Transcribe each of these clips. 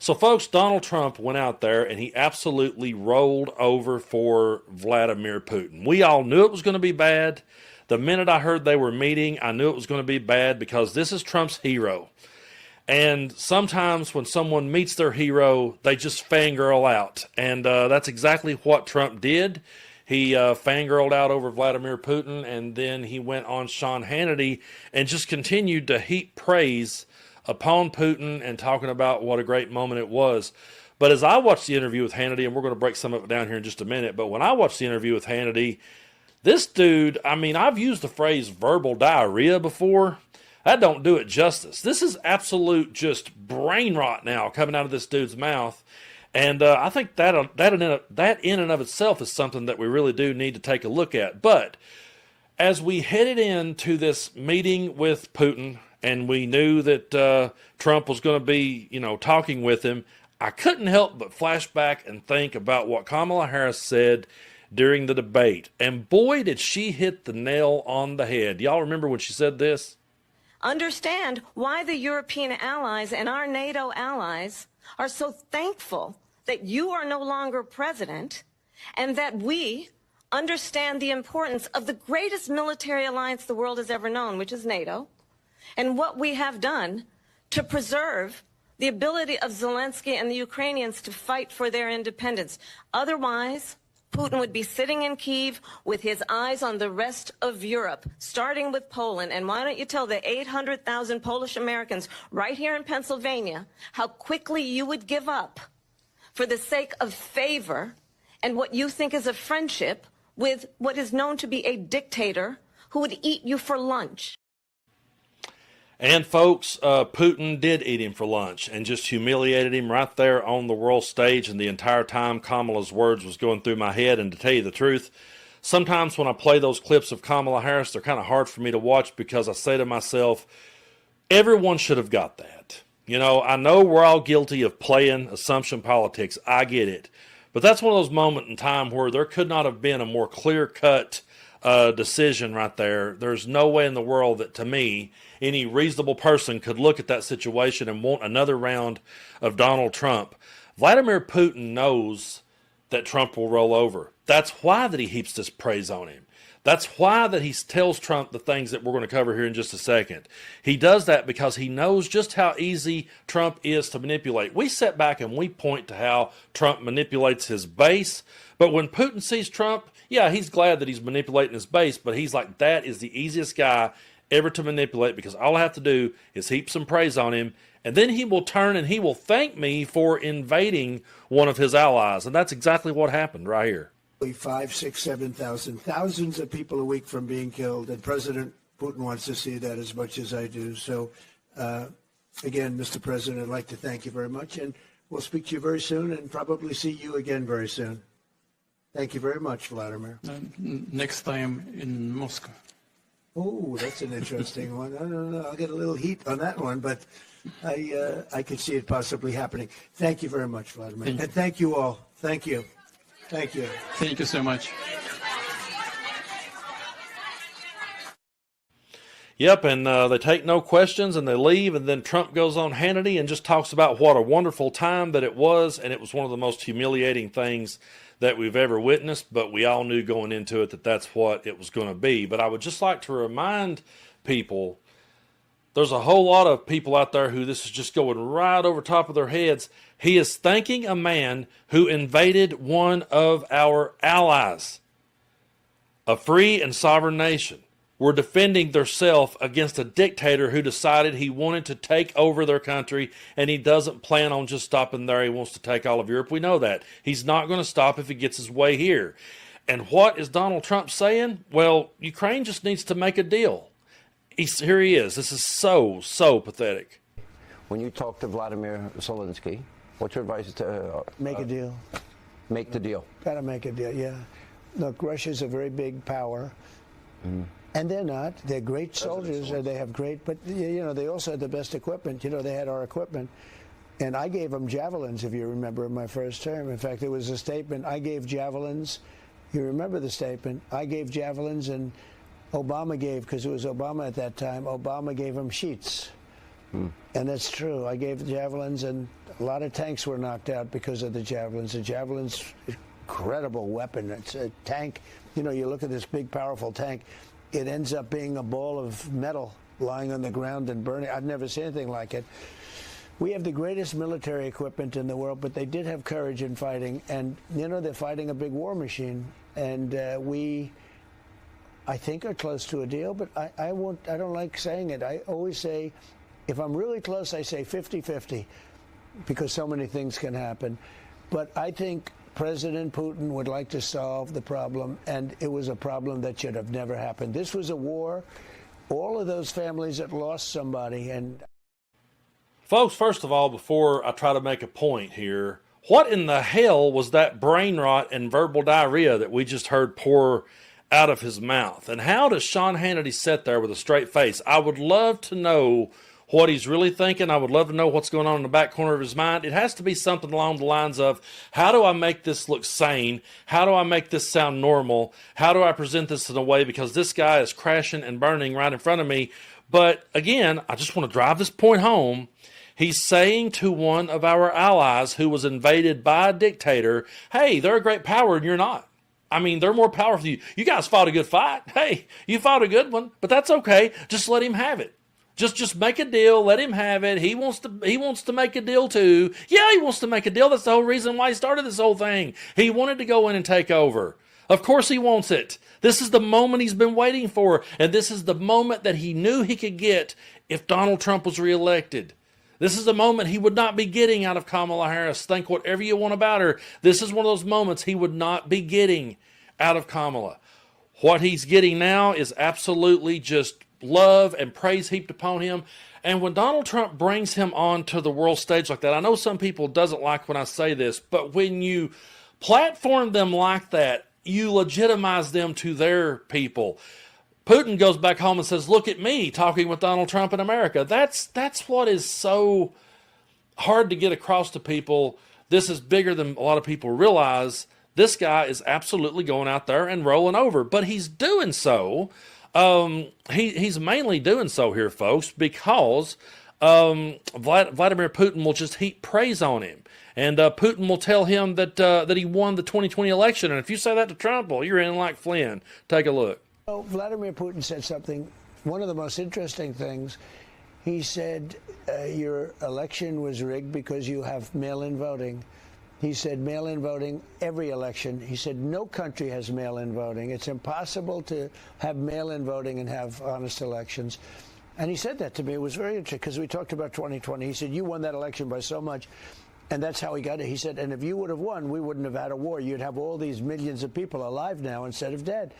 So, folks, Donald Trump went out there and he absolutely rolled over for Vladimir Putin. We all knew it was going to be bad. The minute I heard they were meeting, I knew it was going to be bad because this is Trump's hero. And sometimes when someone meets their hero, they just fangirl out. And that's exactly what Trump did. He fangirled out over Vladimir Putin, and then he went on Sean Hannity and just continued to heap praise upon Putin and talking about what a great moment it was. But as I watched the interview with Hannity, and we're going to break some of it down here in just a minute, but when I watched the interview with Hannity, this dude, I mean, I've used the phrase verbal diarrhea before. That don't do it justice. This is absolute just brain rot now coming out of this dude's mouth. And I think that in and of itself is something that we really do need to take a look at. But as we headed into this meeting with Putin, and we knew that Trump was going to be, talking with him, I couldn't help but flash back and think about what Kamala Harris said during the debate. And boy, did she hit the nail on the head. Y'all remember when she said this? Understand why the European allies and our NATO allies are so thankful that you are no longer president, and that we understand the importance of the greatest military alliance the world has ever known, which is NATO, and what we have done to preserve the ability of Zelensky and the Ukrainians to fight for their independence. Otherwise, Putin would be sitting in Kyiv with his eyes on the rest of Europe, starting with Poland. And why don't you tell the 800,000 Polish Americans right here in Pennsylvania how quickly you would give up for the sake of favor and what you think is a friendship with what is known to be a dictator who would eat you for lunch. And folks, Putin did eat him for lunch and just humiliated him right there on the world stage. And the entire time Kamala's words was going through my head. And to tell you the truth, sometimes when I play those clips of Kamala Harris, they're kind of hard for me to watch because I say to myself, everyone should have got that. I know we're all guilty of playing assumption politics. I get it. But that's one of those moments in time where there could not have been a more clear-cut decision right there. There's no way in the world that, to me, any reasonable person could look at that situation and want another round of Donald Trump. Vladimir Putin knows that Trump will roll over. That's why that he heaps this praise on him. That's why that he tells Trump the things that we're going to cover here in just a second. He does that because he knows just how easy Trump is to manipulate. We sit back and we point to how Trump manipulates his base, but when Putin sees Trump, yeah, he's glad that he's manipulating his base, but he's like, that is the easiest guy ever to manipulate because all I have to do is heap some praise on him, and then he will turn and he will thank me for invading one of his allies. And that's exactly what happened right here. 5, 6, 7,000, thousands of people a week from being killed, and President Putin wants to see that as much as I do. So, again, Mr. President, I'd like to thank you very much, and we'll speak to you very soon and probably see you again very soon. Thank you very much, Vladimir. Next time in Moscow. Oh, that's an interesting one. I don't know. I'll get a little heat on that one, but I could see it possibly happening. Thank you very much, Vladimir. And thank you all. Thank you. Thank you. Thank you so much. Yep, and they take no questions and they leave, and then Trump goes on Hannity and just talks about what a wonderful time that it was, and it was one of the most humiliating things that we've ever witnessed, but we all knew going into it that that's what it was going to be. But I would just like to remind people, there's a whole lot of people out there who this is just going right over top of their heads. He is thanking a man who invaded one of our allies, a free and sovereign nation. Were defending themselves against a dictator who decided he wanted to take over their country, and he doesn't plan on just stopping there. He wants to take all of Europe. We know that. He's not going to stop if he gets his way here. And what is Donald Trump saying? Well, Ukraine just needs to make a deal. Here he is. This is so pathetic. When you talk to Vladimir Zelensky, what's your advice to... Make a deal. Make the deal. Got to make a deal, yeah. Look, Russia's a very big power. And they're not. They're great soldiers. They have great, but they also had the best equipment. They had our equipment. And I gave them javelins, if you remember, in my first term. In fact, there was a statement, I gave javelins. You remember the statement? I gave javelins, and Obama gave, because it was Obama at that time, Obama gave them sheets. And that's true. I gave the javelins, and a lot of tanks were knocked out because of the javelins. The javelins, incredible weapon. It's a tank. You know, you look at this big, powerful tank, it ends up being a ball of metal lying on the ground and burning. I've never seen anything like it. We have the greatest military equipment in the world, but they did have courage in fighting. And, you know, they're fighting a big war machine. And we, I think, are close to a deal, but I don't like saying it. I always say, if I'm really close, I say 50-50, because so many things can happen. But I think President Putin would like to solve the problem, and it was a problem that should have never happened. This was a war. All of those families that lost somebody. And Folks, first of all, before I try to make a point here, what in the hell was that brain rot and verbal diarrhea that we just heard pour out of his mouth? And how does Sean Hannity sit there with a straight face? I would love to know what he's really thinking. I would love to know what's going on in the back corner of his mind. It has to be something along the lines of, how do I make this look sane? How do I make this sound normal? How do I present this in a way, because this guy is crashing and burning right in front of me. But again, I just want to drive this point home. He's saying to one of our allies who was invaded by a dictator, hey, they're a great power and you're not. I mean, they're more powerful than you. You guys fought a good fight. Hey, you fought a good one, but that's okay. Just let him have it. Just make a deal. Let him have it. He wants to make a deal too. Yeah, he wants to make a deal. That's the whole reason why he started this whole thing. He wanted to go in and take over. Of course he wants it. This is the moment he's been waiting for, and this is the moment that he knew he could get if Donald Trump was reelected. This is the moment he would not be getting out of Kamala Harris. Think whatever you want about her. This is one of those moments he would not be getting out of Kamala. What he's getting now is absolutely just love and praise heaped upon him. And when Donald Trump brings him on to the world stage like that, I know some people doesn't like when I say this, but when you platform them like that, you legitimize them to their people. Putin goes back home and says, look at me talking with Donald Trump in America. That's what is so hard to get across to people. This is bigger than a lot of people realize. This guy is absolutely going out there and rolling over, but he's doing so. He's mainly doing so here, folks, because Vladimir Putin will just heap praise on him. And Putin will tell him that he won the 2020 election. And if you say that to Trump, well, you're in like Flynn. Take a look. Oh, Vladimir Putin said something, one of the most interesting things. He said, your election was rigged because you have mail-in voting. He said mail-in voting, every election. He said no country has mail-in voting. It's impossible to have mail-in voting and have honest elections. And he said that to me. It was very interesting because we talked about 2020. He said, you won that election by so much. And that's how he got it. He said, and if you would have won, we wouldn't have had a war. You'd have all these millions of people alive now instead of dead.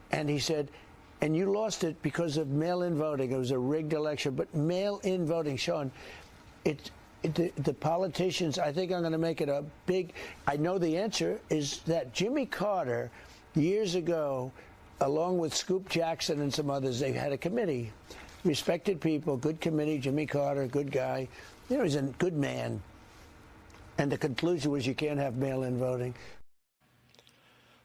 And he said, and you lost it because of mail-in voting. It was a rigged election. But mail-in voting, Sean, the politicians, I think I'm going to make it a big, I know the answer is that Jimmy Carter, years ago, along with Scoop Jackson and some others, they had a committee. Respected people, good committee, Jimmy Carter, good guy. You know, he's a good man. And the conclusion was you can't have mail-in voting.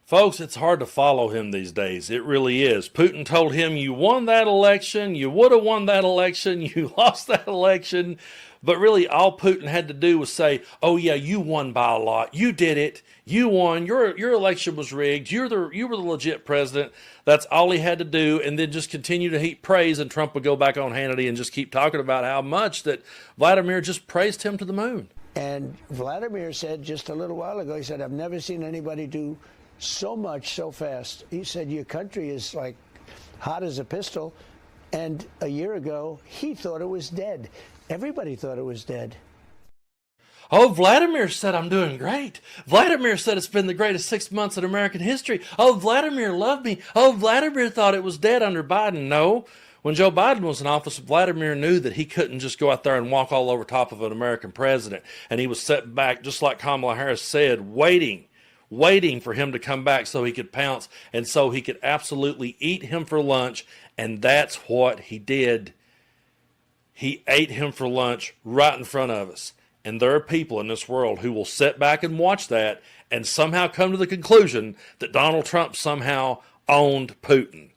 Folks, it's hard to follow him these days. It really is. Putin told him, you won that election, you would have won that election, you lost that election. But really, all Putin had to do was say, oh yeah, you won by a lot. You did it. You won. Your election was rigged. You were the legit president. That's all he had to do. And then just continue to heap praise, and Trump would go back on Hannity and just keep talking about how much that Vladimir just praised him to the moon. And Vladimir said just a little while ago, he said, I've never seen anybody do so much so fast. He said, your country is like hot as a pistol. And a year ago, he thought it was dead. Everybody thought it was dead. Oh, Vladimir said I'm doing great. Vladimir said it's been the greatest 6 months in American history. Oh, Vladimir loved me. Oh, Vladimir thought it was dead under Biden. No. When Joe Biden was in office, Vladimir knew that he couldn't just go out there and walk all over top of an American president. And he was set back, just like Kamala Harris said, waiting for him to come back so he could pounce and so he could absolutely eat him for lunch. And that's what he did. He ate him for lunch right in front of us. And there are people in this world who will sit back and watch that and somehow come to the conclusion that Donald Trump somehow owned Putin.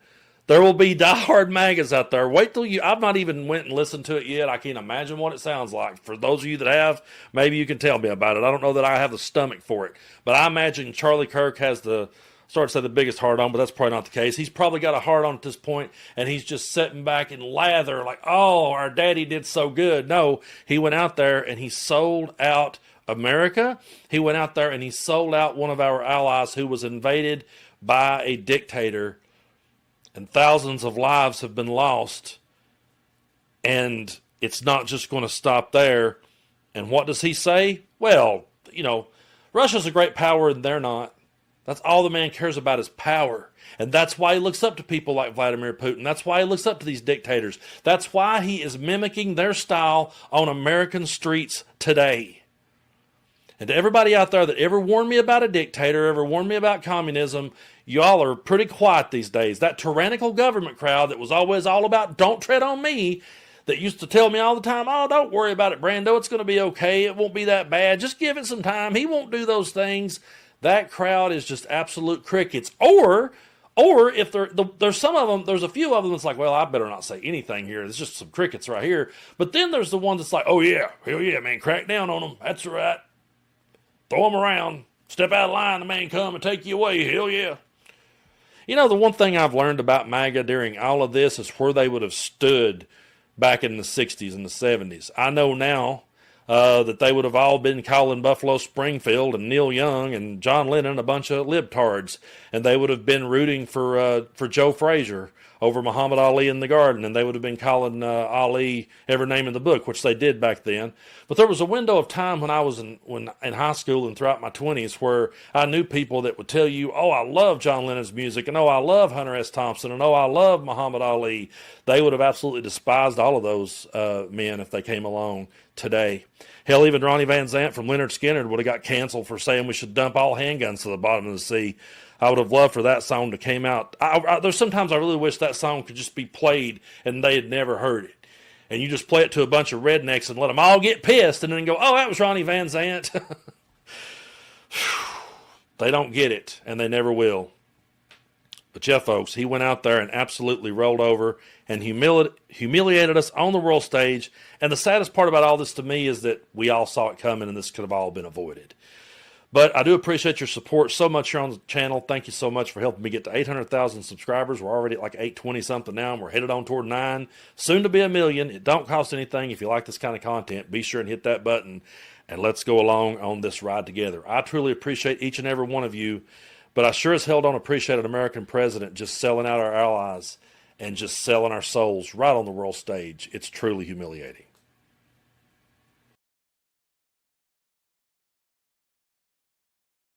There will be diehard MAGAs out there. Wait till you. I've not even went and listened to it yet. I can't imagine what it sounds like. For those of you that have, maybe you can tell me about it. I don't know that I have the stomach for it, but I imagine Charlie Kirk has the. Start to say the biggest hard on, but that's probably not the case. He's probably got a hard on at this point, and he's just sitting back and lather like, "Oh, our daddy did so good." No, he went out there and he sold out America. He went out there and he sold out one of our allies who was invaded by a dictator. And thousands of lives have been lost. And it's not just going to stop there. And what does he say? Well, Russia's a great power and they're not. That's all the man cares about is power. And that's why he looks up to people like Vladimir Putin. That's why he looks up to these dictators. That's why he is mimicking their style on American streets today. And to everybody out there that ever warned me about a dictator, ever warned me about communism, y'all are pretty quiet these days. That tyrannical government crowd that was always all about don't tread on me, that used to tell me all the time, "Oh, don't worry about it, Brando. It's going to be okay. It won't be that bad. Just give it some time. He won't do those things." That crowd is just absolute crickets. Or if there's some of them, there's a few of them that's like, "Well, I better not say anything here. There's just some crickets right here." But then there's the one that's like, "Oh yeah, hell yeah, man, crack down on them. That's right. Throw them around. Step out of line, the man come and take you away. Hell yeah." The one thing I've learned about MAGA during all of this is where they would have stood back in the 60s and the 70s. I know now that they would have all been calling Buffalo Springfield and Neil Young and John Lennon a bunch of libtards, and they would have been rooting for Joe Frazier over Muhammad Ali in the Garden, and they would have been calling Ali every name in the book, which they did back then. But there was a window of time when I was in high school and throughout my 20s where I knew people that would tell you, "Oh, I love John Lennon's music," and "Oh, I love Hunter S. Thompson," and "Oh, I love Muhammad Ali." They would have absolutely despised all of those men if they came along today. Hell, even Ronnie Van Zant from Leonard Skinner would have got canceled for saying we should dump all handguns to the bottom of the sea. I would have loved for that song to came out. There's sometimes I really wish that song could just be played and they had never heard it. And you just play it to a bunch of rednecks and let them all get pissed and then go, "Oh, that was Ronnie Van Zant." They don't get it, and they never will. But yeah, folks, he went out there and absolutely rolled over and humiliated us on the world stage. And the saddest part about all this to me is that we all saw it coming and this could have all been avoided. But I do appreciate your support so much here on the channel. Thank you so much for helping me get to 800,000 subscribers. We're already at like 820-something now, and we're headed on toward 9, soon to be 1 million. It don't cost anything. If you like this kind of content, be sure and hit that button, and let's go along on this ride together. I truly appreciate each and every one of you, but I sure as hell don't appreciate an American president just selling out our allies and just selling our souls right on the world stage. It's truly humiliating.